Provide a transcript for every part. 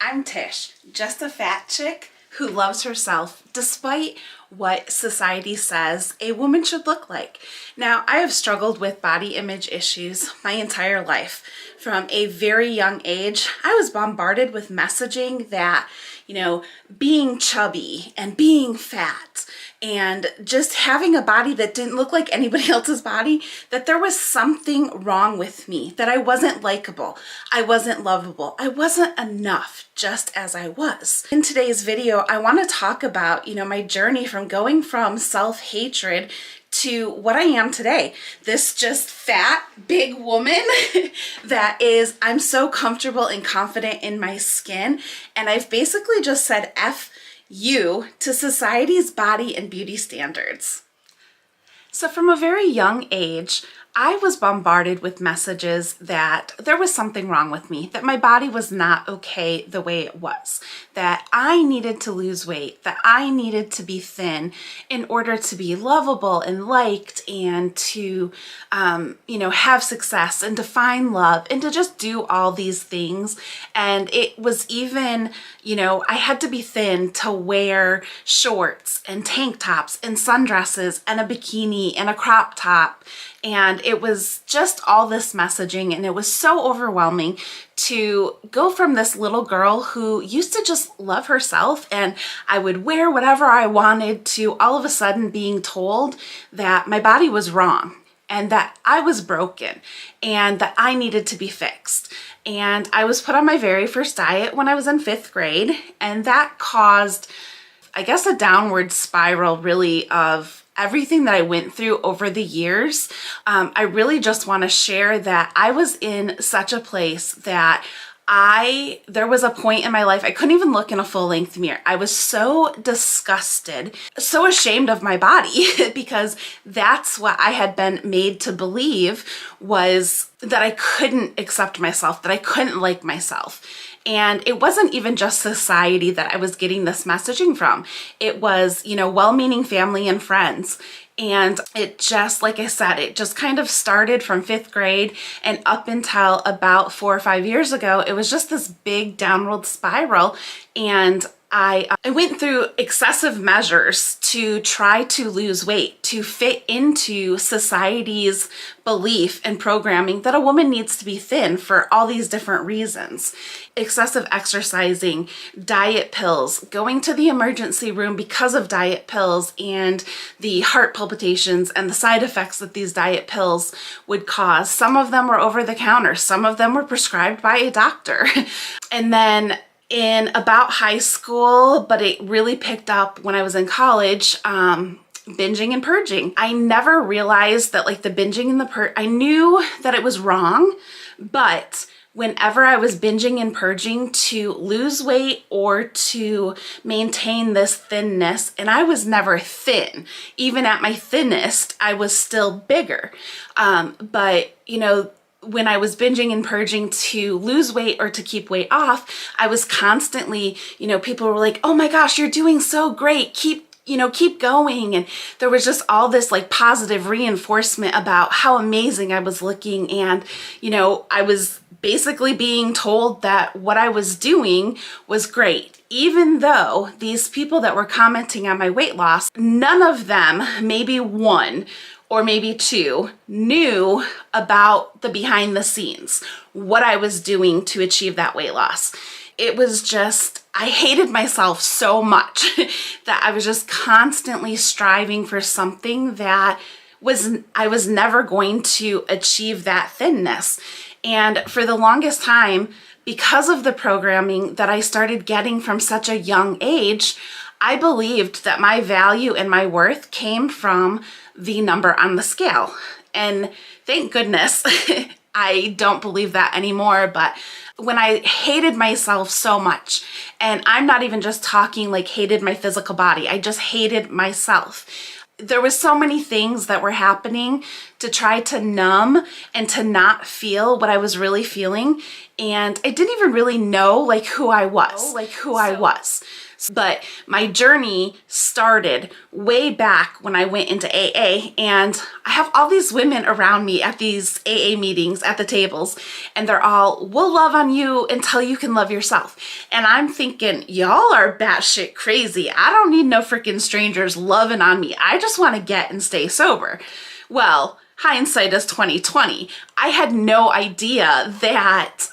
I'm Tish, just a fat chick who loves herself despite what society says a woman should look like. Now, I have struggled with body image issues my entire life. From a very young age, I was bombarded with messaging that, being chubby and being fat and just having a body that didn't look like anybody else's body, that there was something wrong with me, that I wasn't likable, I wasn't lovable, I wasn't enough just as I was. In today's video, I want to talk about, my journey from going from self-hatred to what I am today. This just fat, big woman that is, I'm so comfortable and confident in my skin. And I've basically just said F you to society's body and beauty standards. So from a very young age, I was bombarded with messages that there was something wrong with me, that my body was not okay the way it was, that I needed to lose weight, that I needed to be thin in order to be lovable and liked and to, have success and to find love and to just do all these things. And it was even, I had to be thin to wear shorts and tank tops and sundresses and a bikini and a crop top. And it was just all this messaging, and it was so overwhelming to go from this little girl who used to just love herself and I would wear whatever I wanted to all of a sudden being told that my body was wrong and that I was broken and that I needed to be fixed. And I was put on my very first diet when I was in 5th grade, and that caused, I guess, a downward spiral really of everything that I went through over the years. I really just want to share that I was in such a place that there was a point in my life I couldn't even look in a full-length mirror. I was so disgusted, so ashamed of my body because that's what I had been made to believe, was that I couldn't accept myself, that I couldn't like myself. And it wasn't even just society that I was getting this messaging from. It was, well-meaning family and friends. And it just, like I said, it just kind of started from 5th grade and up until about 4 or 5 years ago. It was just this big downward spiral. And I went through excessive measures to try to lose weight, to fit into society's belief and programming that a woman needs to be thin for all these different reasons. Excessive exercising, diet pills, going to the emergency room because of diet pills and the heart palpitations and the side effects that these diet pills would cause. Some of them were over the counter, some of them were prescribed by a doctor. And then in about high school, but it really picked up when I was in college, binging and purging. I never realized that the binging and I knew that it was wrong, but whenever I was binging and purging to lose weight or to maintain this thinness, and I was never thin, even at my thinnest, I was still bigger. But when I was binging and purging to lose weight or to keep weight off, I was constantly, people were like, oh my gosh, you're doing so great. Keep going. And there was just all this positive reinforcement about how amazing I was looking. And, I was basically being told that what I was doing was great. Even though these people that were commenting on my weight loss, none of them, maybe one or maybe two, knew about the behind the scenes, what I was doing to achieve that weight loss. It was just, I hated myself so much that I was just constantly striving for something that I was never going to achieve that thinness. And for the longest time, because of the programming that I started getting from such a young age, I believed that my value and my worth came from the number on the scale. And thank goodness I don't believe that anymore. But when I hated myself so much, and I'm not even just talking hated my physical body, I just hated myself. There was so many things that were happening to try to numb and to not feel what I was really feeling. And I didn't even really know like who I was. But my journey started way back when I went into AA, and I have all these women around me at these AA meetings at the tables, and they're all, we'll love on you until you can love yourself. And I'm thinking, y'all are batshit crazy. I don't need no freaking strangers loving on me. I just want to get and stay sober. Well, hindsight is 2020. I had no idea that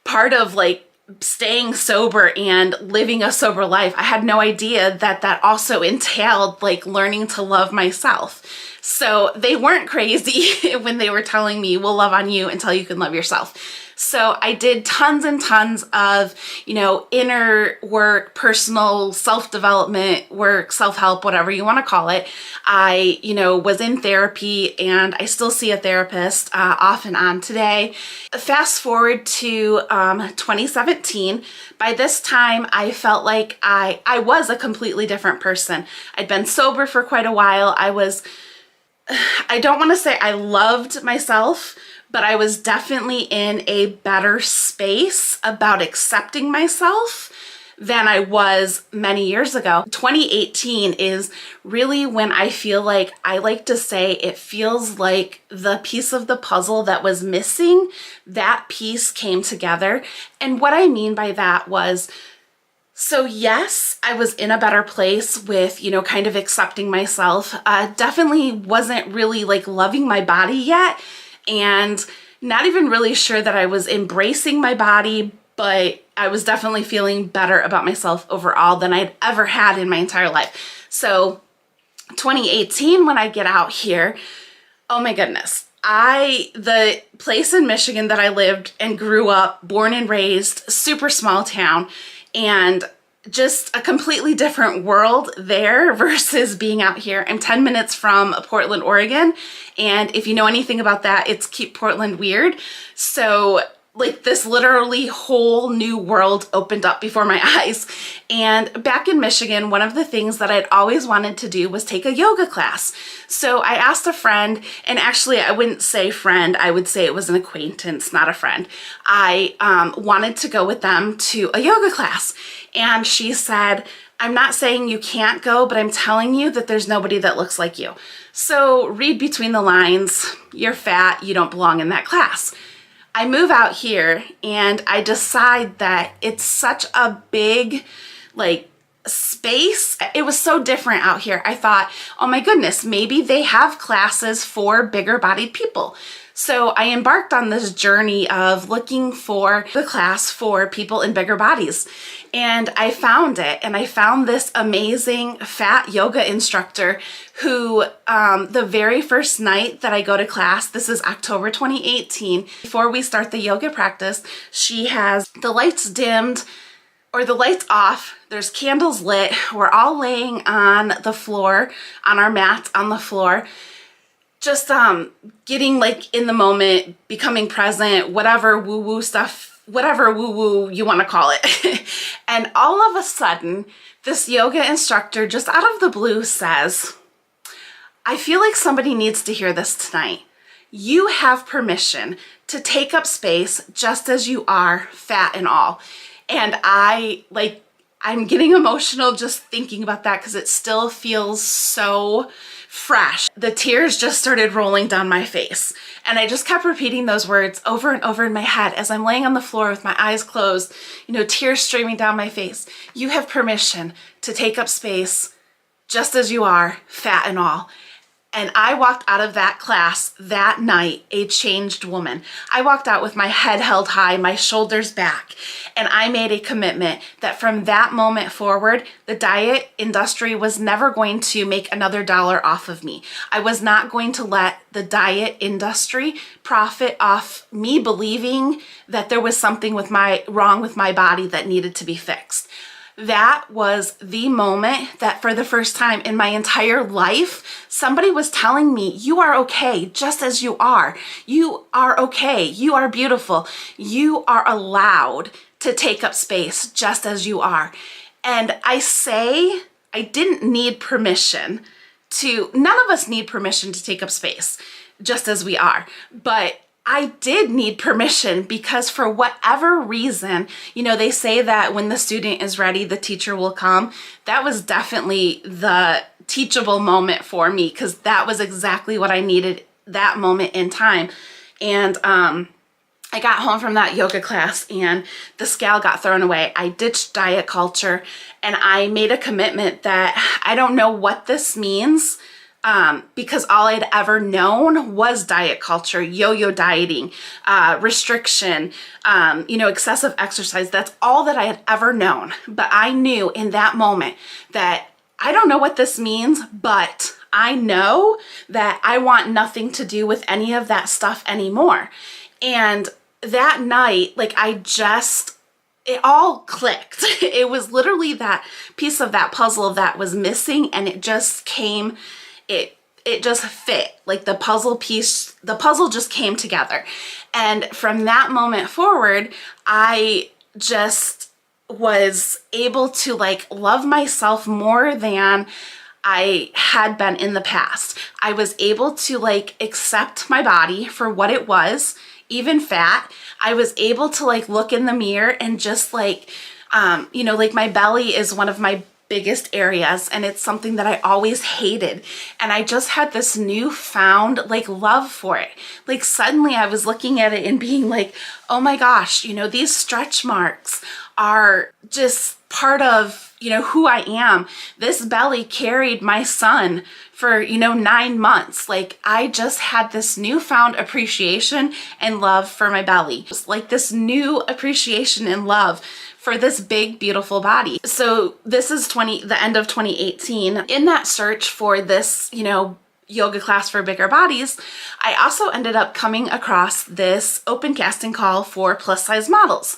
part of like staying sober and living a sober life, I had no idea that that also entailed like learning to love myself. So they weren't crazy when they were telling me, we'll love on you until you can love yourself. So I did tons and tons of, inner work, personal self-development work, self-help, whatever you want to call it. I, was in therapy, and I still see a therapist off and on today. Fast forward to 2017. By this time, I felt like I was a completely different person. I'd been sober for quite a while. I don't want to say I loved myself, but I was definitely in a better space about accepting myself than I was many years ago. 2018 is really when I feel like, I like to say, it feels like the piece of the puzzle that was missing, that piece came together. And what I mean by that was, so yes, I was in a better place with, kind of accepting myself. Definitely wasn't really like loving my body yet, and not even really sure that I was embracing my body, but I was definitely feeling better about myself overall than I'd ever had in my entire life. So 2018, when I get out here, oh my goodness, the place in Michigan that I lived and grew up, born and raised, super small town, and just a completely different world there versus being out here. I'm 10 minutes from Portland, Oregon. And if you know anything about that, it's keep Portland weird. So like this literally whole new world opened up before my eyes. And back in Michigan, one of the things that I'd always wanted to do was take a yoga class. So I asked a friend, and actually I wouldn't say friend, I would say it was an acquaintance, not a friend. I wanted to go with them to a yoga class. And she said, I'm not saying you can't go, but I'm telling you that there's nobody that looks like you. So read between the lines, you're fat, you don't belong in that class. I move out here and I decide that it's such a big, space. It was so different out here. I thought, oh my goodness, maybe they have classes for bigger bodied people. So I embarked on this journey of looking for the class for people in bigger bodies. And I found it, and I found this amazing fat yoga instructor who, the very first night that I go to class, this is October 2018, before we start the yoga practice, she has the lights dimmed or the lights off, there's candles lit, we're all laying on the floor, on our mats on the floor, just getting in the moment, becoming present, whatever woo-woo stuff, whatever woo-woo you want to call it. And all of a sudden, this yoga instructor just out of the blue says, I feel like somebody needs to hear this tonight. You have permission to take up space just as you are, fat and all. And I'm getting emotional just thinking about that because it still feels so fresh. The tears just started rolling down my face. And I just kept repeating those words over and over in my head as I'm laying on the floor with my eyes closed, tears streaming down my face. You have permission to take up space just as you are, fat and all. And I walked out of that class that night a changed woman. I walked out with my head held high, my shoulders back, and I made a commitment that from that moment forward, the diet industry was never going to make another dollar off of me. I was not going to let the diet industry profit off me believing that there was something wrong with my body that needed to be fixed. That was the moment that for the first time in my entire life, somebody was telling me, you are okay just as you are. You are okay. You are beautiful. You are allowed to take up space just as you are. And I say I didn't need permission none of us need permission to take up space just as we are, but I did need permission because for whatever reason, they say that when the student is ready, the teacher will come. That was definitely the teachable moment for me because that was exactly what I needed that moment in time. And I got home from that yoga class and the scale got thrown away. I ditched diet culture and I made a commitment that I don't know what this means, because all I'd ever known was diet culture, yo-yo dieting, restriction, excessive exercise. That's all that I had ever known. But I knew in that moment that I don't know what this means, but I know that I want nothing to do with any of that stuff anymore. And that night, it all clicked. It was literally that piece of that puzzle that was missing, and it just came, it just fit. Like the puzzle just came together. And from that moment forward, I just was able to love myself more than I had been in the past. I was able to accept my body for what it was, even fat. I was able to look in the mirror and just my belly is one of my biggest areas, and it's something that I always hated, and I just had this newfound love for it. Suddenly I was looking at it and being oh my gosh, these stretch marks are just part of who I am. This belly carried my son for 9 months. I just had this newfound appreciation and love for my belly. Just this new appreciation and love for this big, beautiful body. So this is the end of 2018. In that search for this, yoga class for bigger bodies, I also ended up coming across this open casting call for plus size models.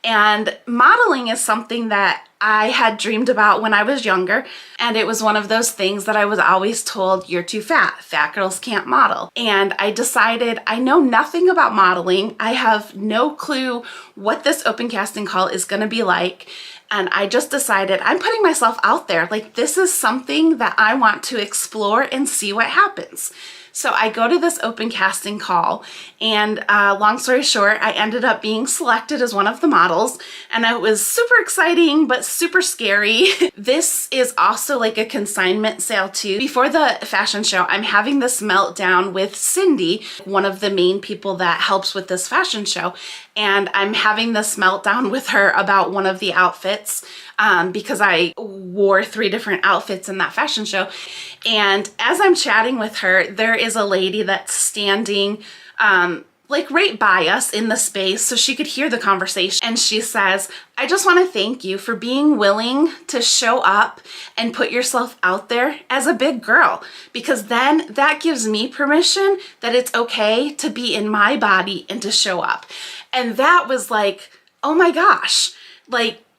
And modeling is something that I had dreamed about when I was younger, and it was one of those things that I was always told, you're too fat. Fat girls can't model. And I decided I know nothing about modeling. I have no clue what this open casting call is going to be like. And I just decided I'm putting myself out there. This is something that I want to explore and see what happens. So I go to this open casting call, and long story short, I ended up being selected as one of the models, and it was super exciting but super scary. This is also a consignment sale too. Before the fashion show, I'm having this meltdown with Cindy, one of the main people that helps with this fashion show, and I'm having this meltdown with her about one of the outfits. Because I wore 3 different outfits in that fashion show. And as I'm chatting with her, there is a lady that's standing right by us in the space so she could hear the conversation. And she says, I just want to thank you for being willing to show up and put yourself out there as a big girl, because then that gives me permission that it's okay to be in my body and to show up. And that was oh my gosh,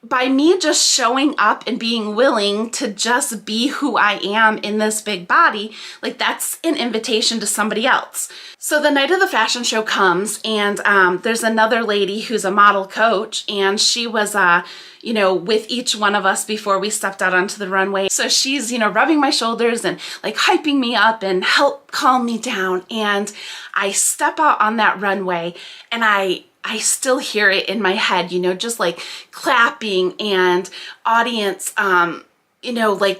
by me just showing up and being willing to just be who I am in this big body, that's an invitation to somebody else. So the night of the fashion show comes, and there's another lady who's a model coach, and she was, with each one of us before we stepped out onto the runway. So she's, rubbing my shoulders and hyping me up and help calm me down. And I step out on that runway, and I still hear it in my head, just clapping and audience,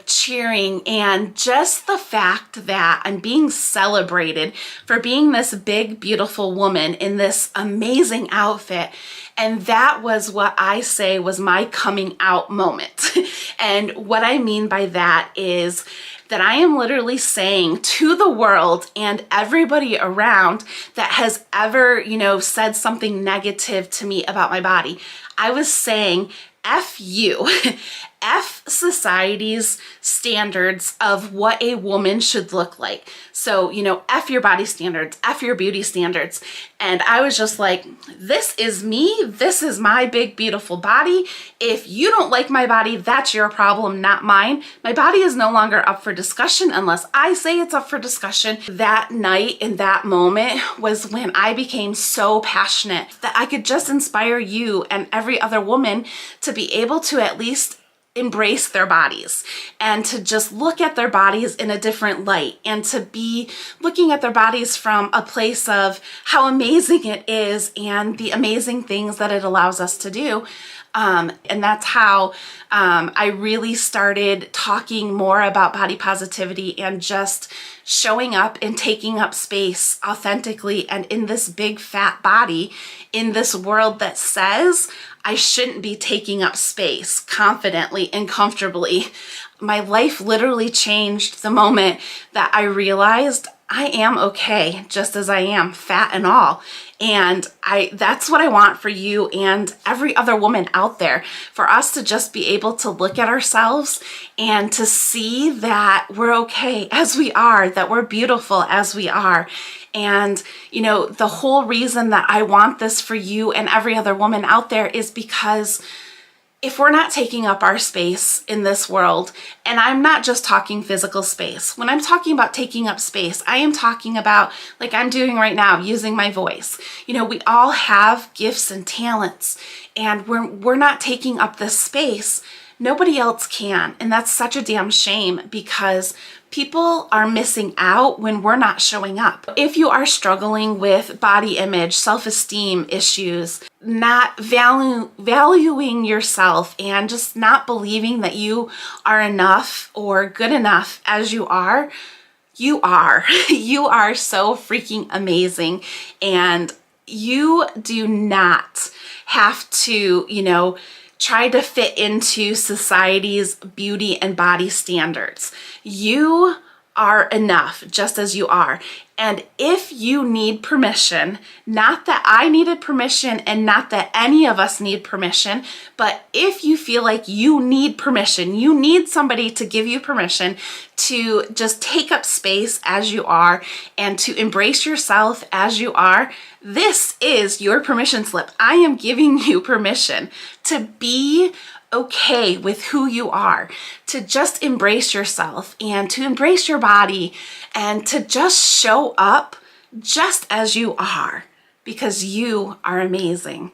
cheering, and just the fact that I'm being celebrated for being this big, beautiful woman in this amazing outfit. And that was what I say was my coming out moment. And what I mean by that is that I am literally saying to the world and everybody around that has ever, said something negative to me about my body, I was saying, F you, F society's standards of what a woman should look like. So, F your body standards, F your beauty standards. And I was just this is me. This is my big, beautiful body. If you don't like my body, that's your problem, not mine. My body is no longer up for discussion unless I say it's up for discussion. That night and that moment was when I became so passionate that I could just inspire you and every other woman to be able to at least embrace their bodies and to just look at their bodies in a different light and to be looking at their bodies from a place of how amazing it is and the amazing things that it allows us to do. And that's how I really started talking more about body positivity and just showing up and taking up space authentically and in this big fat body in this world that says I shouldn't be taking up space confidently and comfortably. My life literally changed the moment that I realized I am okay just as I am, fat and all. And that's what I want for you and every other woman out there, for us to just be able to look at ourselves and to see that we're okay as we are, that we're beautiful as we are. And, you know, the whole reason that I want this for you and every other woman out there is because if we're not taking up our space in this world, and I'm not just talking physical space, when I'm talking about taking up space, I am talking about, like I'm doing right now, using my voice. You know, we all have gifts and talents, and we're not taking up this space. Nobody else can, and that's such a damn shame because people are missing out when we're not showing up. If you are struggling with body image, self-esteem issues, not valuing yourself and just not believing that you are enough or good enough as you are, you are. You are so freaking amazing, and you do not have to, you know, try to fit into society's beauty and body standards. You are enough just as you are. And if you need permission, not that I needed permission and not that any of us need permission, but if you feel like you need permission, you need somebody to give you permission to just take up space as you are and to embrace yourself as you are, this is your permission slip. I am giving you permission to be okay with who you are, to just embrace yourself and to embrace your body and to just show up just as you are, because you are amazing.